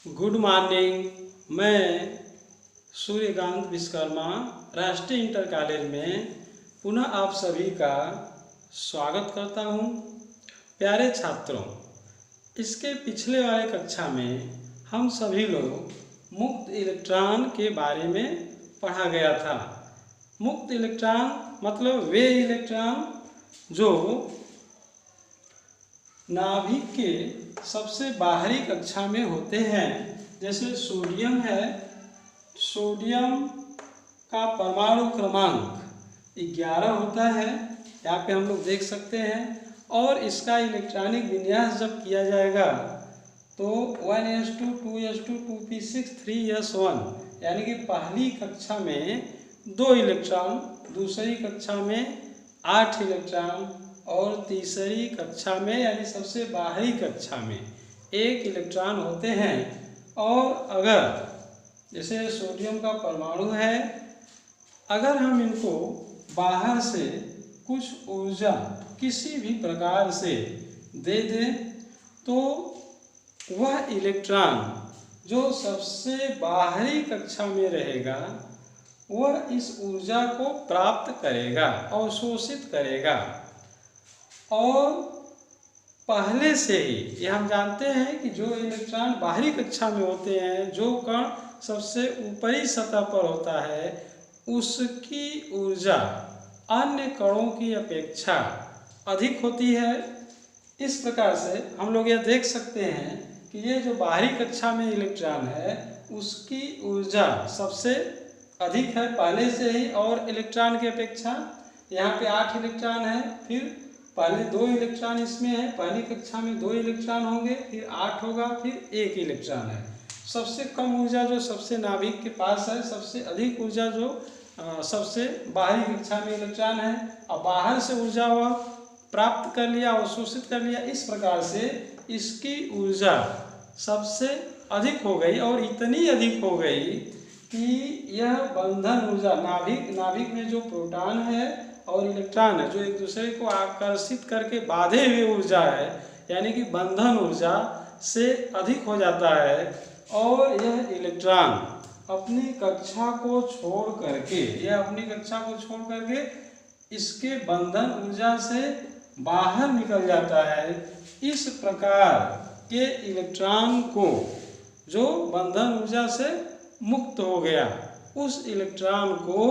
Good morning. मैं सूर्यकांत विश्वकर्मा राष्ट्रीय inter college में पुनः आप सभी का स्वागत करता हूं। प्यारे छात्रों, इसके पिछले वाले कक्षा में हम सभी लोग मुक्त इलेक्ट्रॉन के बारे में पढ़ा गया था। मुक्त इलेक्ट्रॉन मतलब वे इलेक्ट्रॉन जो नाभिक के सबसे बाहरी कक्षा में होते हैं। जैसे सोडियम है, सोडियम का परमाणु क्रमांक 11 होता है, यहाँ पे हम लोग देख सकते हैं। और इसका इलेक्ट्रॉनिक विन्यास जब किया जाएगा तो 1s2 2s2 2p6 3s1 यानी कि पहली कक्षा में 2 इलेक्ट्रॉन, दूसरी कक्षा में 8 इलेक्ट्रॉन और तीसरी कक्षा में यानी सबसे बाहरी कक्षा में 1 इलेक्ट्रॉन होते हैं। और अगर जैसे सोडियम का परमाणु है, अगर हम इनको बाहर से कुछ ऊर्जा किसी भी प्रकार से दे दें तो वह इलेक्ट्रॉन जो सबसे बाहरी कक्षा में रहेगा वह इस ऊर्जा को प्राप्त करेगा, अवशोषित करेगा। और पहले से ही ये हम जानते हैं कि जो इलेक्ट्रॉन बाहरी कक्षा में होते हैं, जो कण सबसे ऊपरी सतह पर होता है, उसकी ऊर्जा अन्य कणों की अपेक्षा अधिक होती है। इस प्रकार से हम लोग यह देख सकते हैं कि ये जो बाहरी कक्षा में इलेक्ट्रॉन है उसकी ऊर्जा सबसे अधिक है पहले से ही। और इलेक्ट्रॉन की अपेक्षा यहाँ पे 8 इलेक्ट्रॉन है, फिर पहले 2 इलेक्ट्रॉन इसमें है, पहली कक्षा में 2 इलेक्ट्रॉन होंगे, फिर 8 होगा, फिर 1 इलेक्ट्रॉन है। सबसे कम ऊर्जा जो सबसे नाभिक के पास है, सबसे अधिक ऊर्जा जो सबसे बाहरी कक्षा में इलेक्ट्रॉन है। अब बाहर से ऊर्जा वह प्राप्त कर लिया, अवशोषित कर लिया। इस प्रकार से इसकी ऊर्जा सबसे अधिक हो गई और इतनी अधिक हो गई कि यह बंधन ऊर्जा नाभिक में जो प्रोटॉन है और इलेक्ट्रॉन है जो एक दूसरे को आकर्षित करके बांधे हुए ऊर्जा है, यानी कि बंधन ऊर्जा से अधिक हो जाता है। और यह इलेक्ट्रॉन अपनी कक्षा को छोड़ करके इसके बंधन ऊर्जा से बाहर निकल जाता है। इस प्रकार के इलेक्ट्रॉन को जो बंधन ऊर्जा से मुक्त हो गया, उस इलेक्ट्रॉन को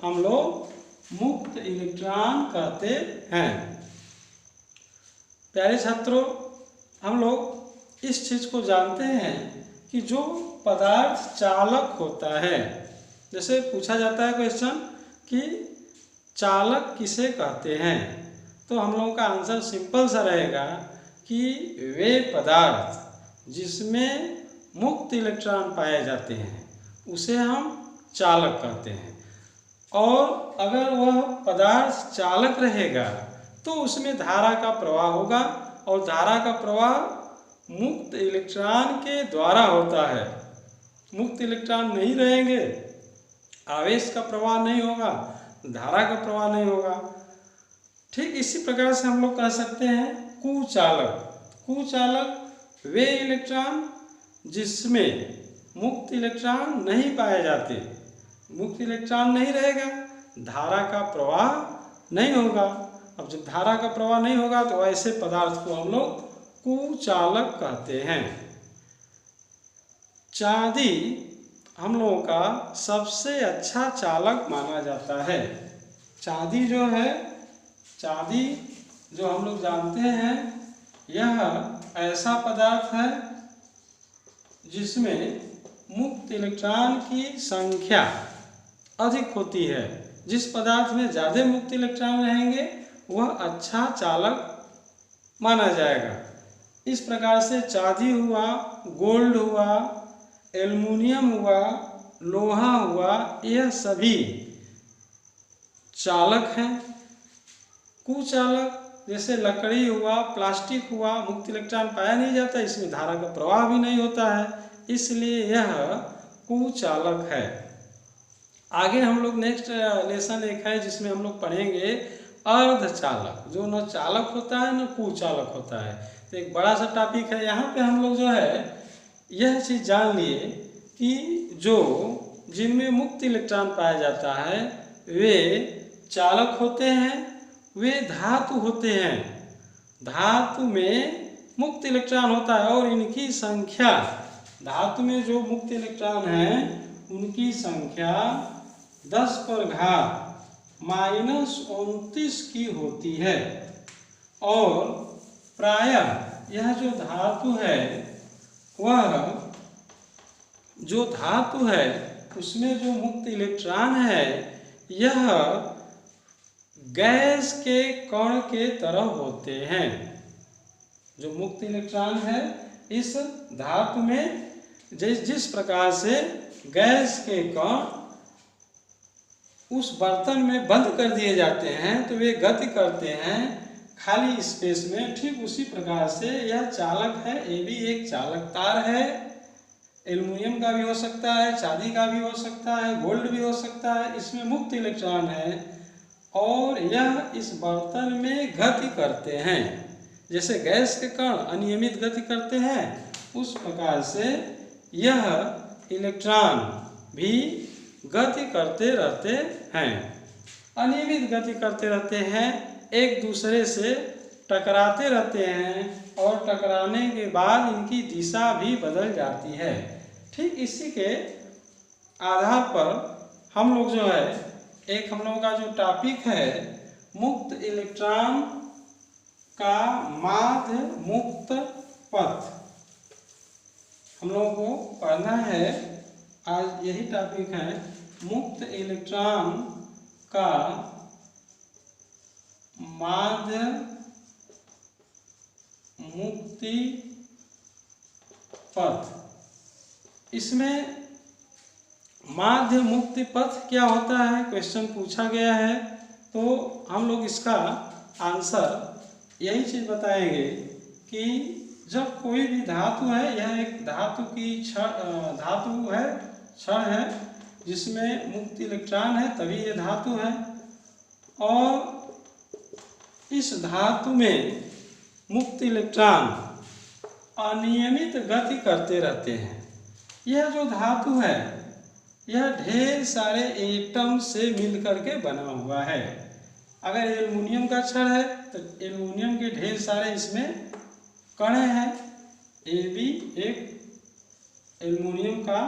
हम लोग मुक्त इलेक्ट्रॉन कहते हैं। प्यारे छात्रों, हम लोग इस चीज को जानते हैं कि जो पदार्थ चालक होता है, जैसे पूछा जाता है क्वेश्चन कि चालक किसे कहते हैं, तो हम लोगों का आंसर सिंपल सा रहेगा कि वे पदार्थ जिसमें मुक्त इलेक्ट्रॉन पाए जाते हैं उसे हम चालक कहते हैं। और अगर वह पदार्थ चालक रहेगा तो उसमें धारा का प्रवाह होगा, और धारा का प्रवाह मुक्त इलेक्ट्रॉन के द्वारा होता है। मुक्त इलेक्ट्रॉन नहीं रहेंगे, आवेश का प्रवाह नहीं होगा, धारा का प्रवाह नहीं होगा। ठीक इसी प्रकार से हम लोग कह सकते हैं कुचालक वे इलेक्ट्रॉन जिसमें मुक्त इलेक्ट्रॉन नहीं पाए जाते। मुक्त इलेक्ट्रॉन नहीं रहेगा, धारा का प्रवाह नहीं होगा। अब जब धारा का प्रवाह नहीं होगा तो ऐसे पदार्थ को हम लोग कुचालक कहते हैं। चांदी हम लोगों का सबसे अच्छा चालक माना जाता है। चांदी जो हम लोग जानते हैं, यह ऐसा पदार्थ है जिसमें मुक्त इलेक्ट्रॉन की संख्या अधिक होती है। जिस पदार्थ में ज़्यादा मुक्त इलेक्ट्रॉन रहेंगे वह अच्छा चालक माना जाएगा। इस प्रकार से चांदी हुआ, गोल्ड हुआ, एल्युमिनियम हुआ, लोहा हुआ, यह सभी चालक हैं। कुचालक जैसे लकड़ी हुआ, प्लास्टिक हुआ, मुक्त इलेक्ट्रॉन पाया नहीं जाता, इसमें धारा का प्रवाह भी नहीं होता है, इसलिए यह कुचालक है। आगे हम लोग नेक्स्ट लेसन एक है जिसमें हम लोग पढ़ेंगे अर्धचालक, जो न चालक होता है न कुचालक होता है। तो एक बड़ा सा टॉपिक है। यहाँ पे हम लोग जो है यह चीज़ जान लिए कि जो जिनमें मुक्त इलेक्ट्रॉन पाया जाता है वे चालक होते हैं, वे धातु होते हैं। धातु में मुक्त इलेक्ट्रॉन होता है और इनकी संख्या, धातु में जो मुक्त इलेक्ट्रॉन हैं उनकी संख्या 10⁻⁻29 की होती है। और प्रायः यह जो धातु है वह जो धातु है उसमें जो मुक्त इलेक्ट्रॉन है यह गैस के कण के तरह होते हैं। जो मुक्त इलेक्ट्रॉन है इस धातु में जिस प्रकार से गैस के कण उस बर्तन में बंद कर दिए जाते हैं तो वे गति करते हैं खाली स्पेस में, ठीक उसी प्रकार से यह चालक है। ये भी एक चालक तार है। एल्युमिनियम का भी हो सकता है, चांदी का भी हो सकता है, गोल्ड भी हो सकता है। इसमें मुक्त इलेक्ट्रॉन है और यह इस बर्तन में गति करते हैं। जैसे गैस के कण अनियमित गति करते हैं उस प्रकार से यह इलेक्ट्रॉन भी गति करते रहते हैं, अनियमित गति करते रहते हैं, एक दूसरे से टकराते रहते हैं और टकराने के बाद इनकी दिशा भी बदल जाती है। ठीक इसी के आधार पर हम लोग जो है एक हम लोगों का जो टॉपिक है मुक्त इलेक्ट्रॉन का माध्य मुक्त पथ, हम लोगों को पढ़ना है। आज यही टॉपिक है मुक्त इलेक्ट्रॉन का माध्य मुक्ति पथ। इसमें माध्य मुक्ति पथ क्या होता है, क्वेश्चन पूछा गया है, तो हम लोग इसका आंसर यही चीज बताएंगे कि जब कोई भी धातु है, यह एक धातु की धातु है, क्षण है जिसमें मुक्त इलेक्ट्रॉन है, तभी ये धातु है। और इस धातु में मुक्त इलेक्ट्रॉन अनियमित गति करते रहते हैं। यह जो धातु है यह ढेर सारे एटम से मिलकर के बना हुआ है। अगर एल्युमिनियम का क्षण है तो एल्युमिनियम के ढेर सारे इसमें कण हैं। ये भी एक एल्युमिनियम का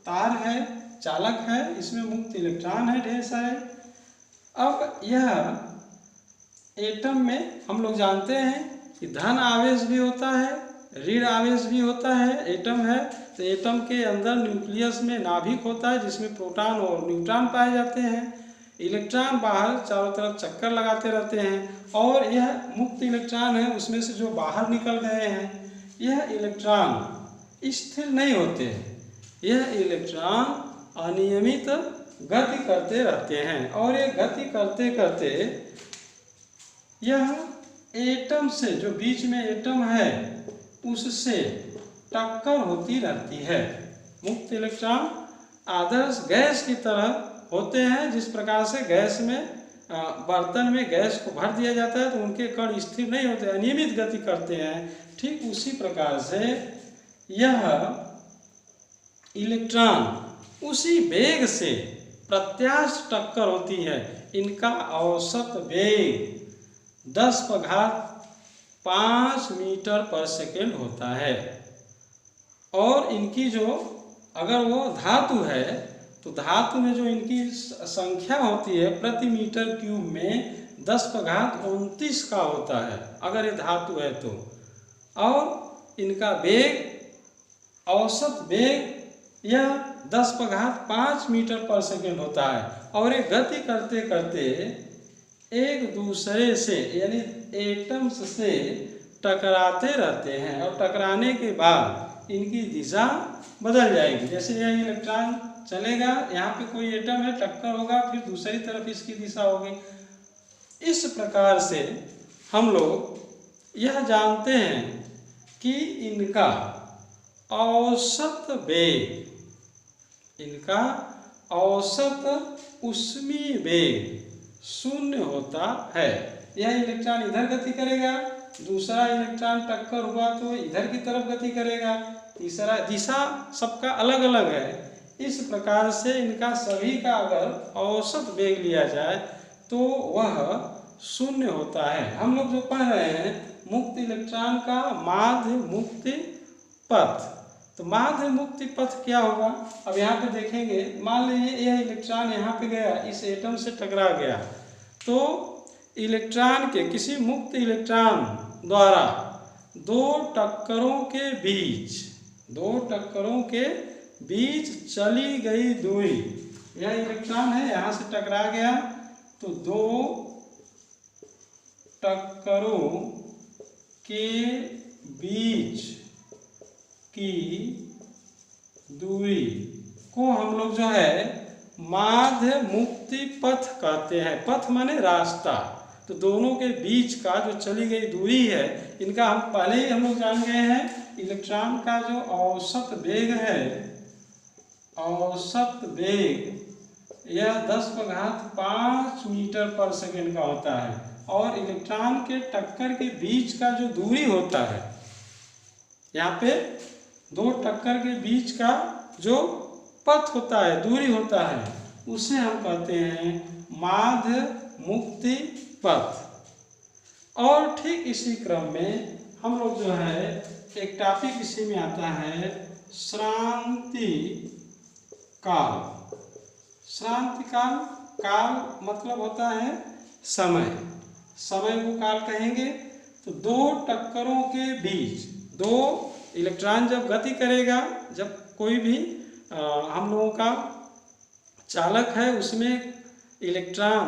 तार है, चालक है, इसमें मुक्त इलेक्ट्रॉन है ढेर सारे। अब यह एटम में हम लोग जानते हैं कि धन आवेश भी होता है, ऋण आवेश भी होता है। एटम है तो एटम के अंदर न्यूक्लियस में नाभिक होता है जिसमें प्रोटॉन और न्यूट्रॉन पाए जाते हैं। इलेक्ट्रॉन बाहर चारों तरफ चक्कर लगाते रहते हैं और यह मुक्त इलेक्ट्रॉन है उसमें से जो बाहर निकल गए हैं यह इलेक्ट्रॉन स्थिर नहीं होते, यह इलेक्ट्रॉन अनियमित गति करते रहते हैं। और ये गति करते करते यह एटम से, जो बीच में एटम है उससे टक्कर होती रहती है। मुक्त इलेक्ट्रॉन आदर्श गैस की तरह होते हैं। जिस प्रकार से गैस में बर्तन में गैस को भर दिया जाता है तो उनके कण स्थिर नहीं होते, अनियमित गति करते हैं, ठीक उसी प्रकार से यह इलेक्ट्रॉन उसी वेग से प्रत्यास्थ टक्कर होती है। इनका औसत वेग 10⁵ मीटर पर सेकेंड होता है। और इनकी जो अगर वो धातु है तो धातु में जो इनकी संख्या होती है प्रति मीटर क्यूब में 10⁻29 का होता है अगर ये धातु है तो। और इनका वेग, औसत वेग यह 10⁵ मीटर पर सेकेंड होता है। और ये गति करते करते एक दूसरे से यानी एटम्स से टकराते रहते हैं और टकराने के बाद इनकी दिशा बदल जाएगी। जैसे यह इलेक्ट्रॉन चलेगा, यहाँ पे कोई एटम है, टक्कर होगा, फिर दूसरी तरफ इसकी दिशा होगी। इस प्रकार से हम लोग यह जानते हैं कि इनका औसत वेग, इनका औसत ऊष्मीय वेग 0 होता है। यह इलेक्ट्रॉन इधर गति करेगा दूसरा इलेक्ट्रॉन टक्कर हुआ तो इधर की तरफ गति करेगा, तीसरा, दिशा सबका अलग अलग है। इस प्रकार से इनका सभी का अगर औसत वेग लिया जाए तो वह शून्य होता है। हम लोग जो पढ़ रहे हैं मुक्त इलेक्ट्रॉन का माध्य मुक्ति पथ। तो माध्य मुक्ति पथ क्या होगा, अब यहाँ पे देखेंगे, मान लीजिए यह इलेक्ट्रॉन यहाँ पे गया, इस एटम से टकरा गया, तो इलेक्ट्रॉन के, किसी मुक्त इलेक्ट्रॉन द्वारा दो टक्करों के बीच चली गई दूरी, यह इलेक्ट्रॉन है यहाँ से टकरा गया, तो दो टक्करों के बीच की दूरी को हम लोग जो है माध्य मुक्ति पथ कहते हैं। पथ माने रास्ता, तो दोनों के बीच का जो चली गई दूरी है, इनका हम पहले ही हम लोग जान गए हैं। इलेक्ट्रॉन का जो औसत वेग है, औसत वेग यह 10⁵ मीटर पर सेकेंड का होता है, और इलेक्ट्रॉन के टक्कर के बीच का जो दूरी होता है, यहाँ पे दो टक्कर के बीच का जो पथ होता है, दूरी होता है, उसे हम कहते हैं माध्य मुक्ति पथ। और ठीक इसी क्रम में हम लोग जो है एक टॉपिक इसी में आता है श्रांति काल। श्रांति काल, काल मतलब होता है समय, समय को काल कहेंगे। तो दो टक्करों के बीच, दो इलेक्ट्रॉन जब गति करेगा, जब कोई भी हम लोगों का चालक है उसमें इलेक्ट्रॉन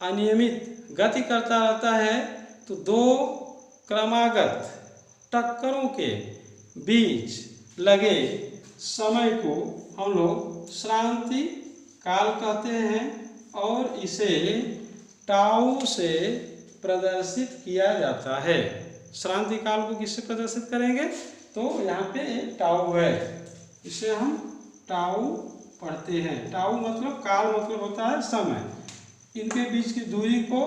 अनियमित गति करता रहता है, तो दो क्रमागत टक्करों के बीच लगे समय को हम लोग श्रांति काल कहते हैं, और इसे टाउ से प्रदर्शित किया जाता है। श्रांति काल को किससे प्रदर्शित करेंगे, तो यहाँ पे टाउ है, इसे हम टाउ पढ़ते हैं। टाउ मतलब काल मतलब होता है समय, इनके बीच की दूरी को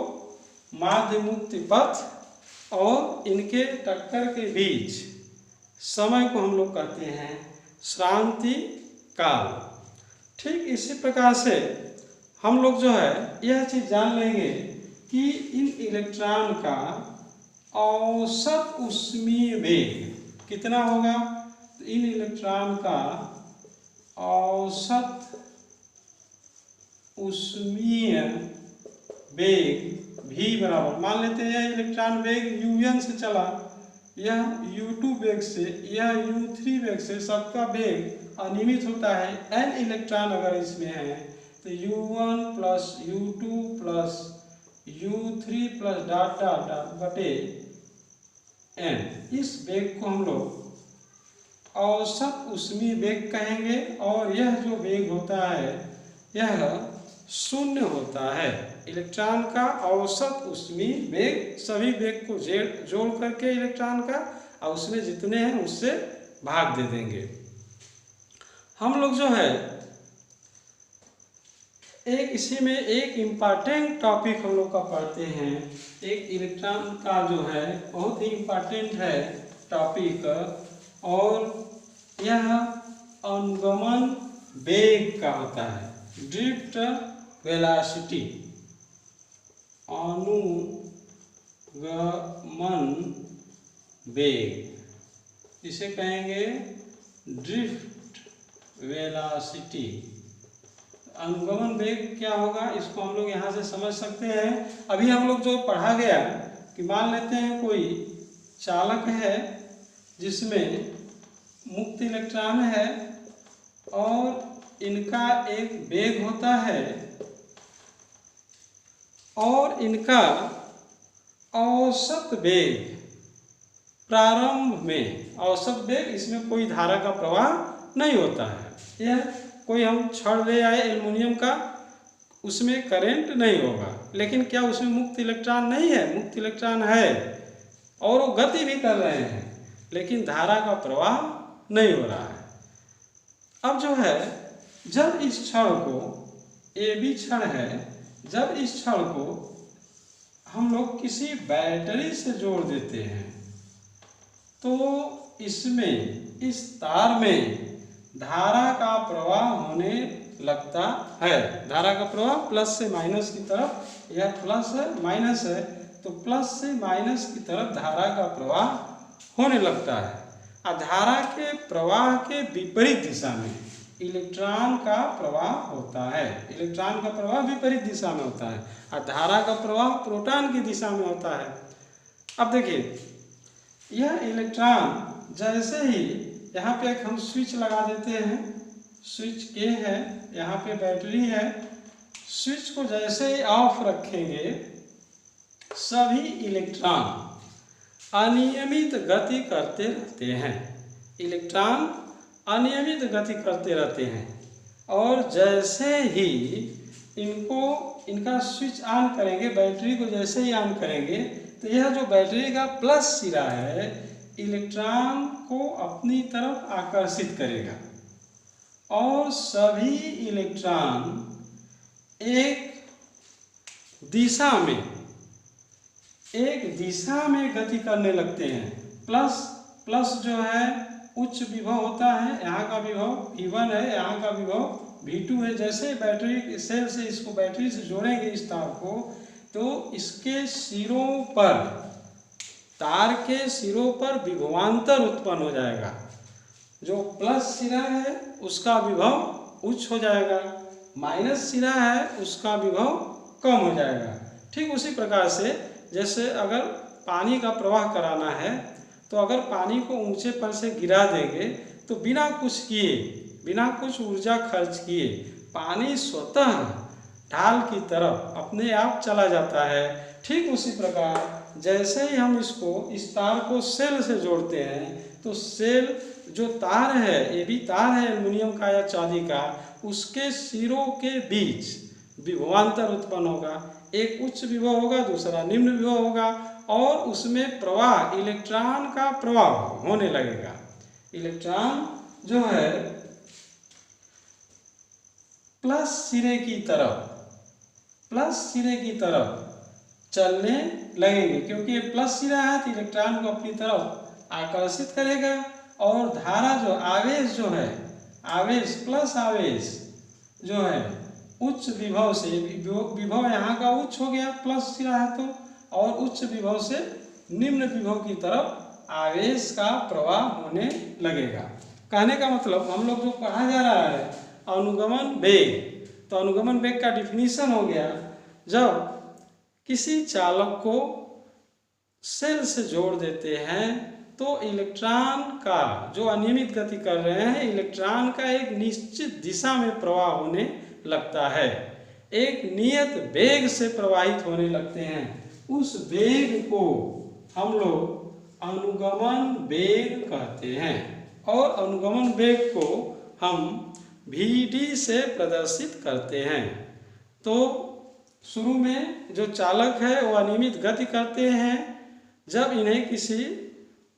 माध्य मुक्ति पथ, और इनके टक्कर के बीच समय को हम लोग कहते हैं श्रांति काल। ठीक इसी प्रकार से हम लोग जो है यह चीज़ जान लेंगे कि इन इलेक्ट्रॉन का औसत ऊष्मीय वेग कितना होगा। तो इन इलेक्ट्रॉन का औसत ऊष्मीय वेग v बराबर, मान लेते हैं यह इलेक्ट्रॉन वेग u1 से चला, यह u2 वेग से, यह u3 वेग से, सबका वेग अनियमित होता है। n इलेक्ट्रॉन अगर इसमें है तो u1 plus u2 plus u3 plus dot dot dot बटे n, इस वेग को हम लोग औसत ऊष्मीय वेग कहेंगे। और यह जो वेग होता है यह शून्य होता है। इलेक्ट्रॉन का औसत ऊष्मीय वेग, सभी वेग को जोड़ करके इलेक्ट्रॉन का, और उसमें जितने हैं उससे भाग दे देंगे। हम लोग जो है एक इसी में एक इम्पॉर्टेंट टॉपिक हम लोग का पढ़ते हैं। एक इलेक्ट्रॉन का जो है बहुत ही इम्पॉर्टेंट है टॉपिक, और यह अनुगमन वेग का होता है, ड्रिफ्ट वेलोसिटी, अनुगमन वेग, इसे कहेंगे ड्रिफ्ट वेलोसिटी। अनुगमन वेग क्या होगा, इसको हम लोग यहाँ से समझ सकते हैं। अभी हम लोग जो पढ़ा गया कि मान लेते हैं कोई चालक है जिसमें मुक्त इलेक्ट्रॉन है, और इनका एक वेग होता है, और इनका औसत वेग प्रारंभ में, औसत वेग, इसमें कोई धारा का प्रवाह नहीं होता है। यह कोई हम छड़ ले आए एल्युमिनियम का, उसमें करंट नहीं होगा, लेकिन क्या उसमें मुक्त इलेक्ट्रॉन नहीं है, मुक्त इलेक्ट्रॉन है, और वो गति भी कर रहे हैं, लेकिन धारा का प्रवाह नहीं हो रहा है। अब जो है जब इस छड़ को, AB छड़ है, जब इस छड़ को हम लोग किसी बैटरी से जोड़ देते हैं तो इसमें, इस तार में धारा का प्रवाह होने लगता है। धारा का प्रवाह प्लस से माइनस की तरफ, यह प्लस है माइनस है तो प्लस से माइनस की तरफ धारा का प्रवाह होने लगता है। और धारा के प्रवाह के विपरीत दिशा में इलेक्ट्रॉन का प्रवाह होता है। इलेक्ट्रॉन का प्रवाह विपरीत दिशा में होता है और धारा का प्रवाह प्रोटॉन की दिशा में होता है। अब देखिए, यह इलेक्ट्रॉन जैसे ही यहाँ पे एक हम स्विच लगा देते हैं, स्विच के है, यहाँ पे बैटरी है, स्विच को जैसे ही ऑफ रखेंगे सभी इलेक्ट्रॉन अनियमित गति करते रहते हैं। इलेक्ट्रॉन अनियमित गति करते रहते हैं और जैसे ही इनका स्विच ऑन करेंगे, बैटरी को जैसे ही ऑन करेंगे तो यह जो बैटरी का प्लस सिरा है इलेक्ट्रॉन को अपनी तरफ आकर्षित करेगा और सभी इलेक्ट्रॉन एक दिशा में गति करने लगते हैं। प्लस जो है उच्च विभव होता है, यहाँ का विभव V1 है, यहाँ का विभव V2 है। जैसे बैटरी सेल से इसको बैटरी से जोड़ेंगे इस तार को तो इसके सिरों पर, तार के सिरों पर विभवांतर उत्पन्न हो जाएगा। जो प्लस सिरा है उसका विभव उच्च हो जाएगा, माइनस सिरा है उसका विभव कम हो जाएगा। ठीक उसी प्रकार से जैसे अगर पानी का प्रवाह कराना है तो अगर पानी को ऊंचे पर से गिरा देंगे तो बिना कुछ किए, बिना कुछ ऊर्जा खर्च किए पानी स्वतः ढाल की तरफ अपने आप चला जाता है। ठीक उसी प्रकार जैसे ही हम इस तार को सेल से जोड़ते हैं तो सेल जो तार है, ये भी तार है एल्युमिनियम का या चांदी का, उसके सिरों के बीच विभवांतर उत्पन्न होगा। एक उच्च विभव होगा, दूसरा निम्न विभव होगा और उसमें प्रवाह, इलेक्ट्रॉन का प्रवाह होने लगेगा। इलेक्ट्रॉन जो है प्लस सिरे की तरफ चलने लगेंगे, क्योंकि ये प्लस सिरा है तो इलेक्ट्रॉन को अपनी तरफ आकर्षित करेगा और धारा जो आवेश जो है, आवेश प्लस आवेश जो है उच्च विभव से, विभव यहाँ का उच्च हो गया प्लस सिरा है तो, और उच्च विभव से निम्न विभव की तरफ आवेश का प्रवाह होने लगेगा। कहने का मतलब हम लोग जो पढ़ा जा रहा है अनुगमन वेग, तो अनुगमन वेग का डिफिनीशन हो गया, जब किसी चालक को सेल से जोड़ देते हैं तो इलेक्ट्रॉन का जो अनियमित गति कर रहे हैं, इलेक्ट्रॉन का एक निश्चित दिशा में प्रवाह होने लगता है, एक नियत वेग से प्रवाहित होने लगते हैं। उस वेग को हम लोग अनुगमन वेग कहते हैं और अनुगमन वेग को हम Vd से प्रदर्शित करते हैं। तो शुरू में जो चालक है वो अनियमित गति करते हैं, जब इन्हें किसी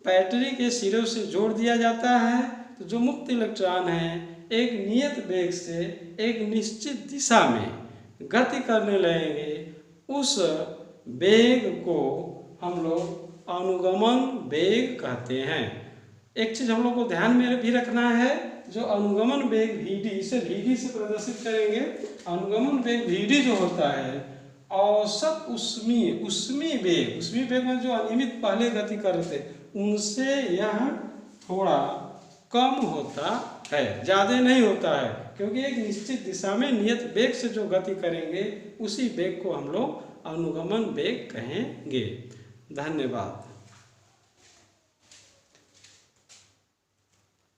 बैटरी के सिरों से जोड़ दिया जाता है तो जो मुक्त इलेक्ट्रॉन है एक नियत वेग से एक निश्चित दिशा में गति करने लगेंगे। उस वेग को हम लोग अनुगमन वेग कहते हैं। एक चीज हम लोग को ध्यान में भी रखना है, जो अनुगमन वेग Vd से प्रदर्शित करेंगे। अनुगमन वेग Vd जो होता है औसत उष्मीय वेग में जो अनियमित पहले गति कर रहे थे उनसे यह थोड़ा कम होता है, ज़्यादा नहीं होता है, क्योंकि एक निश्चित दिशा में नियत वेग से जो गति करेंगे उसी वेग को हम लोग अनुगमन वेग कहेंगे। धन्यवाद।